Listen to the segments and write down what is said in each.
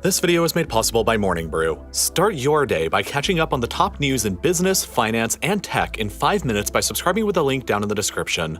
This video is made possible by Morning Brew. Start your day by catching up on the top news in business, finance, and tech in 5 minutes by subscribing with the link down in the description.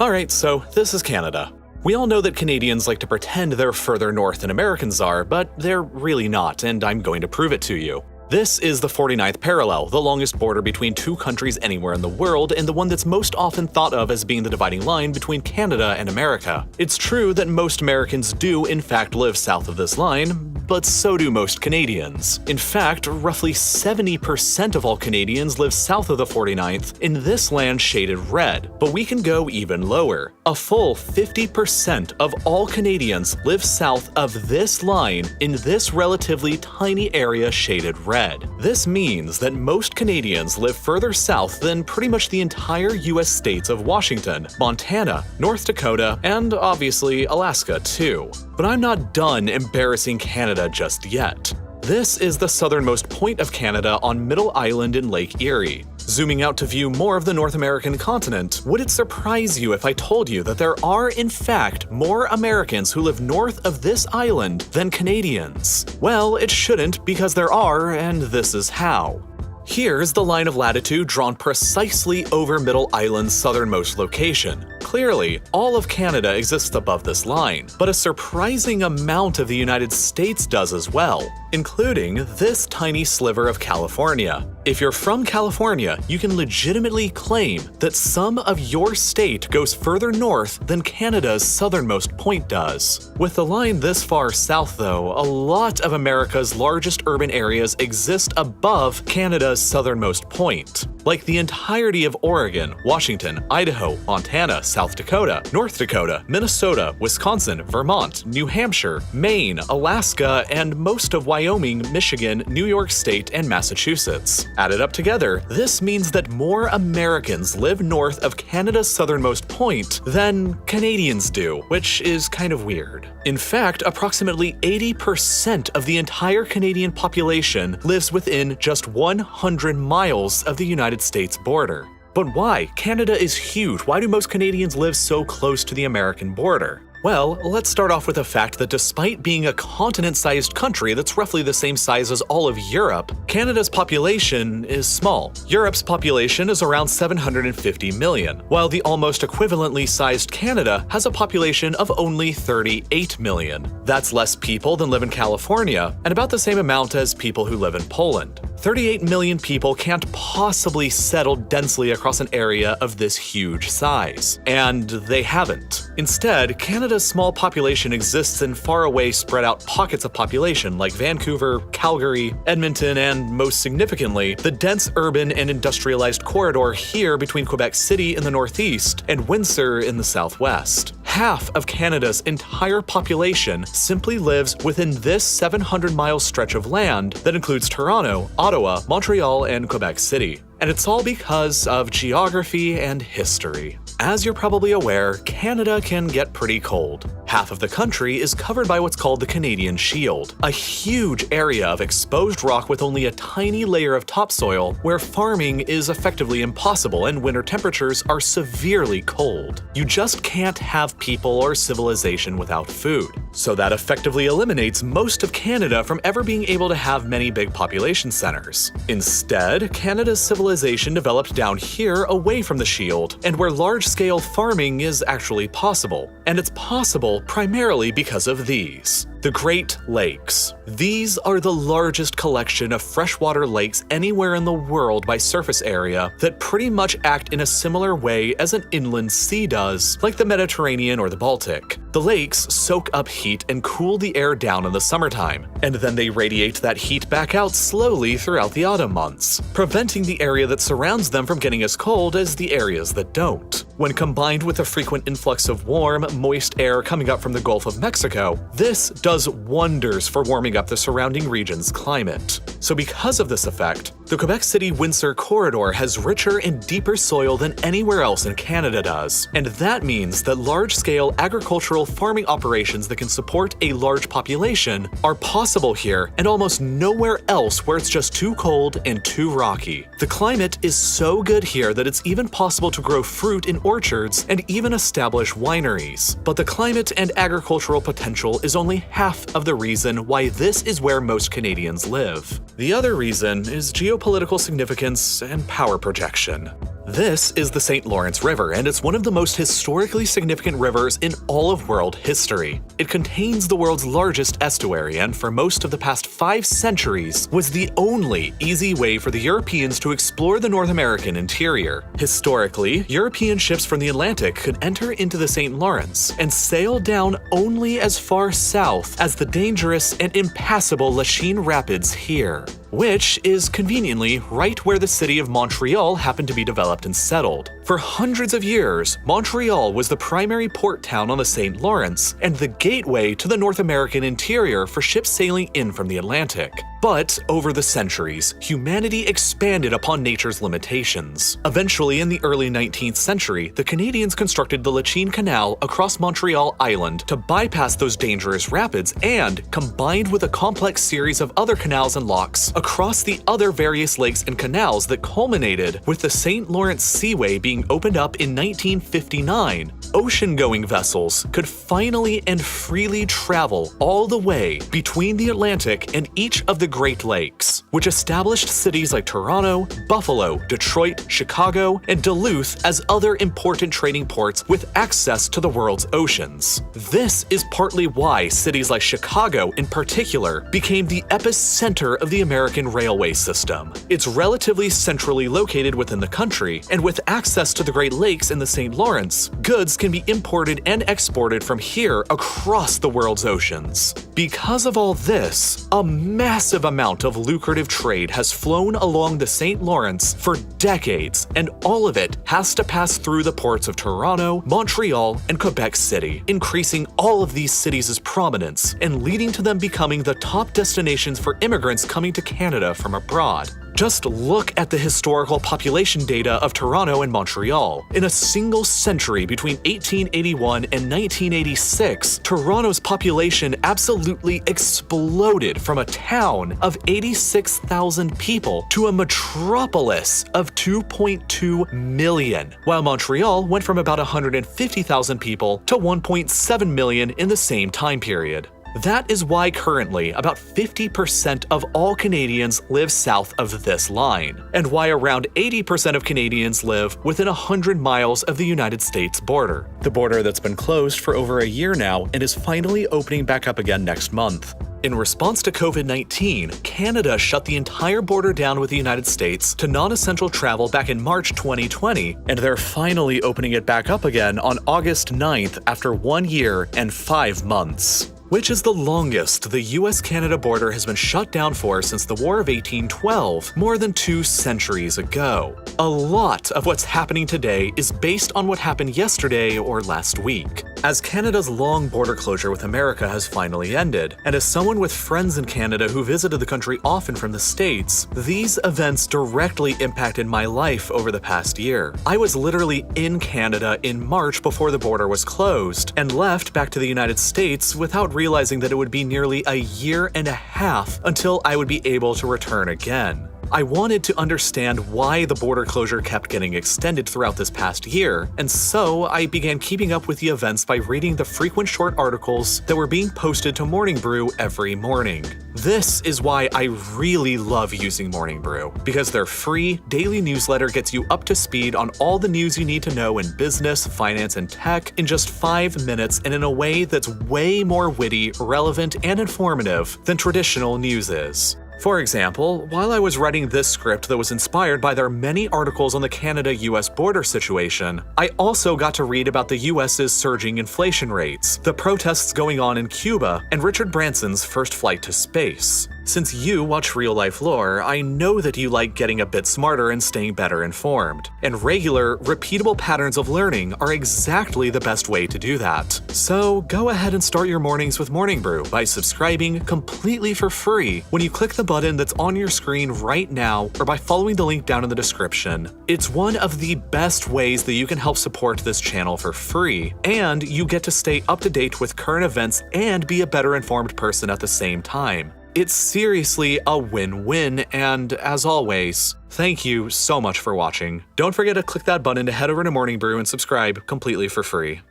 Alright, so this is Canada. We all know that Canadians like to pretend they're further north than Americans are, but they're really not, and I'm going to prove it to you. This is the 49th parallel, the longest border between two countries anywhere in the world, and the one that's most often thought of as being the dividing line between Canada and America. It's true that most Americans do in fact live south of this line, but so do most Canadians. In fact, roughly 70% of all Canadians live south of the 49th, in this land shaded red. But we can go even lower. A full 50% of all Canadians live south of this line in this relatively tiny area shaded red. This means that most Canadians live further south than pretty much the entire US states of Washington, Montana, North Dakota, and obviously Alaska too. But I'm not done embarrassing Canada just yet. This is the southernmost point of Canada on Middle Island in Lake Erie. Zooming out to view more of the North American continent, would it surprise you if I told you that there are, in fact, more Americans who live north of this island than Canadians? Well, it shouldn't, because there are, and this is how. Here's the line of latitude drawn precisely over Middle Island's southernmost location. Clearly, all of Canada exists above this line, but a surprising amount of the United States does as well, including this tiny sliver of California. If you're from California, you can legitimately claim that some of your state goes further north than Canada's southernmost point does. With the line this far south, though, a lot of America's largest urban areas exist above Canada's southernmost point, like the entirety of Oregon, Washington, Idaho, Montana, South Dakota, North Dakota, Minnesota, Wisconsin, Vermont, New Hampshire, Maine, Alaska, and most of Wyoming, Michigan, New York State, and Massachusetts. Added up together, this means that more Americans live north of Canada's southernmost point than Canadians do, which is kind of weird. In fact, approximately 80% of the entire Canadian population lives within just 100 miles of the United States border. But why? Canada is huge. Why do most Canadians live so close to the American border? Well, let's start off with the fact that despite being a continent-sized country that's roughly the same size as all of Europe, Canada's population is small. Europe's population is around 750 million, while the almost equivalently sized Canada has a population of only 38 million. That's less people than live in California, and about the same amount as people who live in Poland. 38 million people can't possibly settle densely across an area of this huge size. And they haven't. Instead, Canada's small population exists in faraway spread out pockets of population like Vancouver, Calgary, Edmonton, and most significantly, the dense urban and industrialized corridor here between Quebec City in the northeast and Windsor in the southwest. Half of Canada's entire population simply lives within this 700-mile stretch of land that includes Toronto, Ottawa, Montreal, and Quebec City. And it's all because of geography and history. As you're probably aware, Canada can get pretty cold. Half of the country is covered by what's called the Canadian Shield, a huge area of exposed rock with only a tiny layer of topsoil where farming is effectively impossible and winter temperatures are severely cold. You just can't have people or civilization without food. So that effectively eliminates most of Canada from ever being able to have many big population centers. Instead, Canada's civilization developed down here away from the Shield, and where large-scale farming is actually possible. And it's possible primarily because of these. The Great Lakes. These are the largest collection of freshwater lakes anywhere in the world by surface area that pretty much act in a similar way as an inland sea does, like the Mediterranean or the Baltic. The lakes soak up heat and cool the air down in the summertime, and then they radiate that heat back out slowly throughout the autumn months, preventing the area that surrounds them from getting as cold as the areas that don't. When combined with a frequent influx of warm, moist air coming up from the Gulf of Mexico, this does wonders for warming up the surrounding region's climate. So because of this effect, The Quebec City-Windsor corridor has richer and deeper soil than anywhere else in Canada does, and that means that large-scale agricultural farming operations that can support a large population are possible here and almost nowhere else where it's just too cold and too rocky. The climate is so good here that it's even possible to grow fruit in orchards and even establish wineries. But the climate and agricultural potential is only half of the reason why this is where most Canadians live. The other reason is geopolitical significance and power projection. This is the St. Lawrence River, and it's one of the most historically significant rivers in all of world history. It contains the world's largest estuary, and for most of the past 5 centuries was the only easy way for the Europeans to explore the North American interior. Historically, European ships from the Atlantic could enter into the St. Lawrence and sail down only as far south as the dangerous and impassable Lachine Rapids here, which is conveniently right where the city of Montreal happened to be developed and settled. For hundreds of years, Montreal was the primary port town on the St. Lawrence and the gateway to the North American interior for ships sailing in from the Atlantic. But over the centuries, humanity expanded upon nature's limitations. Eventually, in the early 19th century, the Canadians constructed the Lachine Canal across Montreal Island to bypass those dangerous rapids and, combined with a complex series of other canals and locks across the other various lakes and canals that culminated with the St. Lawrence Seaway being opened up in 1959, ocean-going vessels could finally and freely travel all the way between the Atlantic and each of the Great Lakes, which established cities like Toronto, Buffalo, Detroit, Chicago, and Duluth as other important trading ports with access to the world's oceans. This is partly why cities like Chicago in particular became the epicenter of the American railway system. It's relatively centrally located within the country, and with access to the Great Lakes and the St. Lawrence, goods can be imported and exported from here across the world's oceans. Because of all this, a massive amount of lucrative trade has flown along the St. Lawrence for decades, and all of it has to pass through the ports of Toronto, Montreal, and Quebec City, increasing all of these cities' prominence and leading to them becoming the top destinations for immigrants coming to Canada from abroad. Just look at the historical population data of Toronto and Montreal. In a single century between 1881 and 1986, Toronto's population absolutely exploded from a town of 86,000 people to a metropolis of 2.2 million, while Montreal went from about 150,000 people to 1.7 million in the same time period. That is why currently about 50% of all Canadians live south of this line, and why around 80% of Canadians live within 100 miles of the United States border. The border that's been closed for over a year now and is finally opening back up again next month. In response to COVID-19, Canada shut the entire border down with the United States to non-essential travel back in March 2020, and they're finally opening it back up again on August 9th after 1 year and 5 months. Which is the longest the US-Canada border has been shut down for since the War of 1812, more than 2 centuries ago. A lot of what's happening today is based on what happened yesterday or last week. As Canada's long border closure with America has finally ended, and as someone with friends in Canada who visited the country often from the States, these events directly impacted my life over the past year. I was literally in Canada in March before the border was closed, and left back to the United States without realizing that it would be nearly a year and a half until I would be able to return again. I wanted to understand why the border closure kept getting extended throughout this past year, and so I began keeping up with the events by reading the frequent short articles that were being posted to Morning Brew every morning. This is why I really love using Morning Brew, because their free daily newsletter gets you up to speed on all the news you need to know in business, finance, and tech in just 5 minutes and in a way that's way more witty, relevant, and informative than traditional news is. For example, while I was writing this script that was inspired by their many articles on the Canada-US border situation, I also got to read about the US's surging inflation rates, the protests going on in Cuba, and Richard Branson's first flight to space. Since you watch real life lore, I know that you like getting a bit smarter and staying better informed. And regular, repeatable patterns of learning are exactly the best way to do that. So go ahead and start your mornings with Morning Brew by subscribing completely for free when you click the button that's on your screen right now or by following the link down in the description. It's one of the best ways that you can help support this channel for free, and you get to stay up to date with current events and be a better informed person at the same time. It's seriously a win-win, and as always, thank you so much for watching. Don't forget to click that button to head over to Morning Brew and subscribe completely for free.